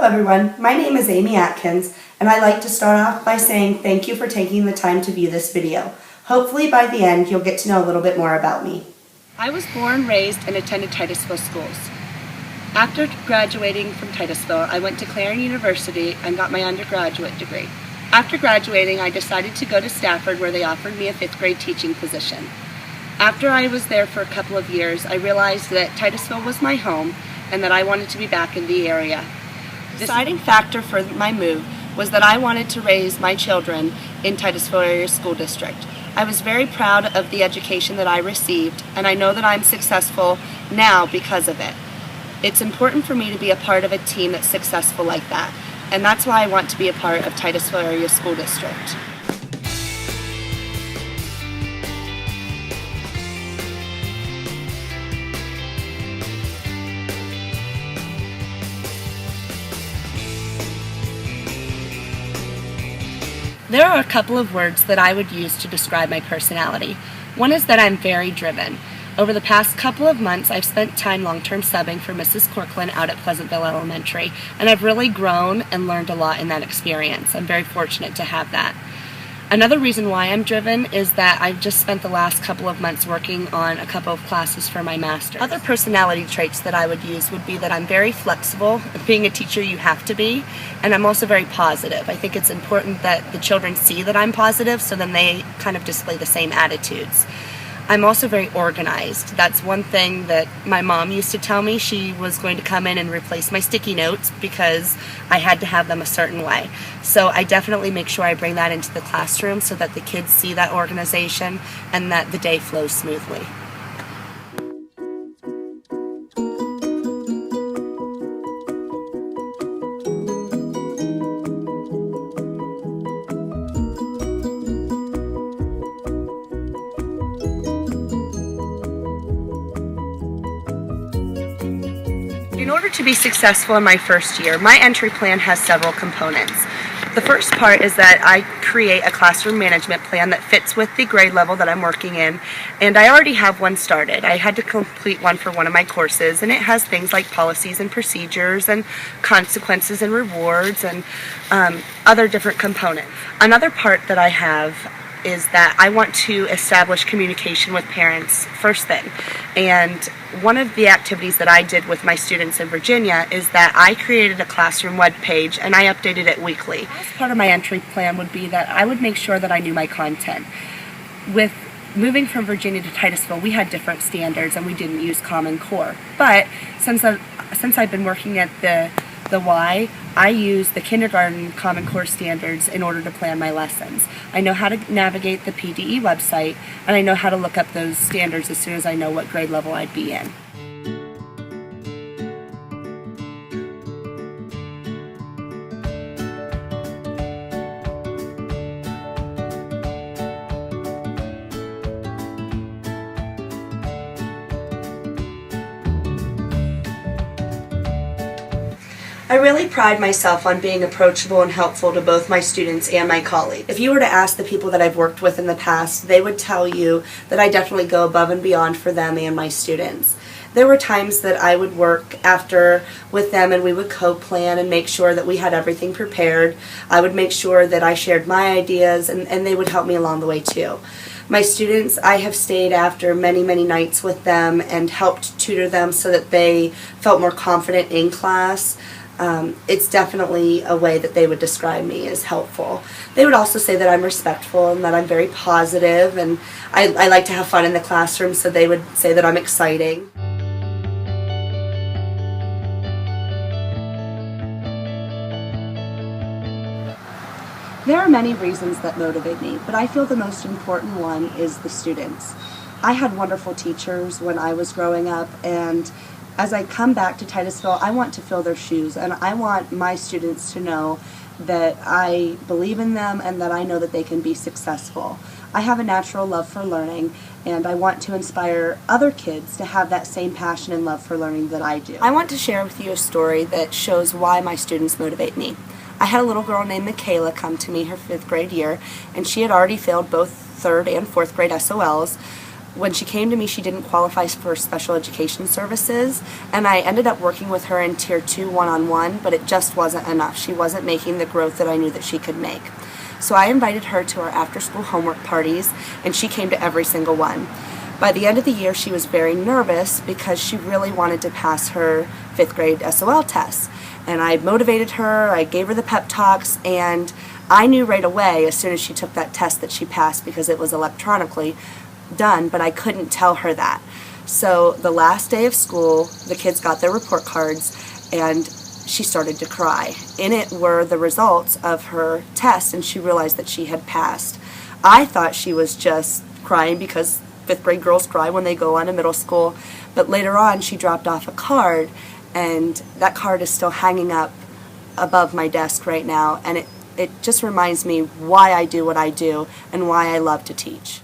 everyone, my name is Amy Atkins, and I'd like to start off by saying thank you for taking the time to view this video. Hopefully by the end you'll get to know a little bit more about me. I was born, raised, and attended Titusville schools. After graduating from Titusville, I went to Clarion University and got my undergraduate degree. After graduating, I decided to go to Stafford, where they offered me a 5th grade teaching position. After I was there for a couple of years, I realized that Titusville was my home and that I wanted to be back in the area. The deciding factor for my move was that I wanted to raise my children in Titusville Area School District. I was very proud of the education that I received, and I know that I'm successful now because of it. It's important for me to be a part of a team that's successful like that, and that's why I want to be a part of Titusville Area School District. There are a couple of words that I would use to describe my personality. One is that I'm very driven. Over the past couple of months, I've spent time long-term subbing for Mrs. Corcoran out at Pleasantville Elementary, and I've really grown and learned a lot in that experience. I'm very fortunate to have that. Another reason why I'm driven is that I've just spent the last couple of months working on a couple of classes for my master's. Other personality traits that I would use would be that I'm very flexible. Being a teacher, you have to be. And I'm also very positive. I think it's important that the children see that I'm positive, so then they kind of display the same attitudes. I'm also very organized. That's one thing that my mom used to tell me. She was going to come in and replace my sticky notes because I had to have them a certain way. So I definitely make sure I bring that into the classroom so that the kids see that organization and that the day flows smoothly. In order to be successful in my first year, my entry plan has several components. The first part is that I create a classroom management plan that fits with the grade level that I'm working in, and I already have one started. I had to complete one for one of my courses, and it has things like policies and procedures and consequences and rewards and other different components. Another part that I have is that I want to establish communication with parents first thing. And one of the activities that I did with my students in Virginia is that I created a classroom web page and I updated it weekly. As part of my entry plan would be that I would make sure that I knew my content. With moving from Virginia to Titusville, we had different standards and we didn't use Common Core. But since I've been working at the Y, I use the kindergarten Common Core standards in order to plan my lessons. I know how to navigate the PDE website, and I know how to look up those standards as soon as I know what grade level I'd be in. I really pride myself on being approachable and helpful to both my students and my colleagues. If you were to ask the people that I've worked with in the past, they would tell you that I definitely go above and beyond for them and my students. There were times that I would work after with them and we would co-plan and make sure that we had everything prepared. I would make sure that I shared my ideas and they would help me along the way too. My students, I have stayed after many, many nights with them and helped tutor them so that they felt more confident in class. It's definitely a way that they would describe me as helpful. They would also say that I'm respectful and that I'm very positive, and I like to have fun in the classroom, so they would say that I'm exciting. There are many reasons that motivate me, but I feel the most important one is the students. I had wonderful teachers when I was growing up, and as I come back to Titusville, I want to fill their shoes, and I want my students to know that I believe in them and that I know that they can be successful. I have a natural love for learning, and I want to inspire other kids to have that same passion and love for learning that I do. I want to share with you a story that shows why my students motivate me. I had a little girl named Michaela come to me her 5th grade year, and she had already failed both 3rd and 4th grade SOLs. When she came to me, she didn't qualify for special education services, and I ended up working with her in Tier 2 one-on-one, but it just wasn't enough. She wasn't making the growth that I knew that she could make. So I invited her to our after-school homework parties, and she came to every single one. By the end of the year, she was very nervous because she really wanted to pass her 5th grade SOL tests. And I motivated her, I gave her the pep talks, and I knew right away as soon as she took that test that she passed because it was electronically done, but I couldn't tell her that. So the last day of school, the kids got their report cards, and she started to cry. In it were the results of her test, and she realized that she had passed. I thought she was just crying because 5th grade girls cry when they go on to middle school, but later on she dropped off a card, and that card is still hanging up above my desk right now, and it just reminds me why I do what I do and why I love to teach.